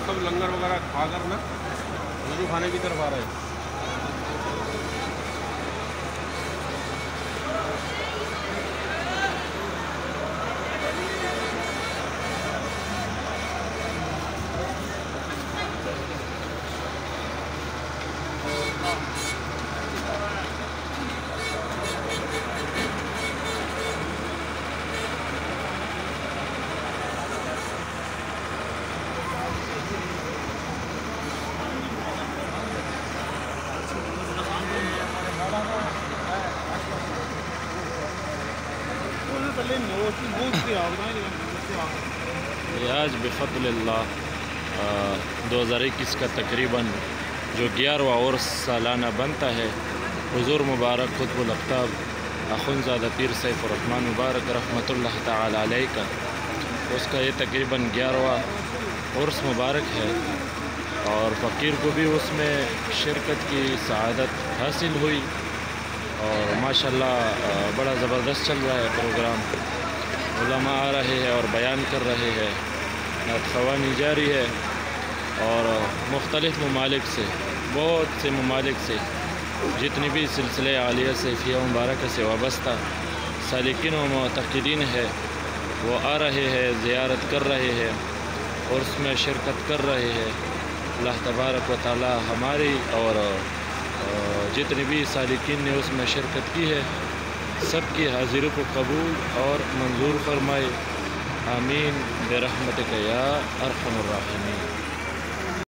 सब लंगर वगैरह खा कर ना वजू खाने की तरफ आ रहे हैं। ये आज बिफ़ज़्लिल्लाह 2021 का तकरीबन जो 11वां और सालाना बनता है हुज़ूर मुबारक क़ुत्बुल अक़ताब अख़ुंज़ादा पीर सैफ़ुर्रहमान मुबारक रहमतुल्लाह तआला अलैह का, उसका ये तकरीबन 11वां उर्स मुबारक है और फ़कीर को भी उसमें शिरकत की सआदत हासिल हुई और माशाअल्लाह बड़ा ज़बरदस्त चल रहा है प्रोग्राम। उलमा आ रहे हैं और बयान कर रहे हैं, नात-ख़वानी जारी है और मुख्तलिफ़ ममालिक से, बहुत से ममालिक से जितनी भी सिलसिले आलिया सैफ़िया मुबारक से वाबस्ता सालिकीन व मुअतक़िदीन है वो आ रहे हैं, ज़ियारत कर रहे हैं और उसमें शिरकत कर रहे हैं। अल्लाह तबारक व तआला हमारी और जितने भी सालिकीन ने उसमें शिरकत की है सब की हाज़िरी को कबूल और मंजूर फरमाए। आमीन बिरहमतिक या अरहमुर राहिमीन।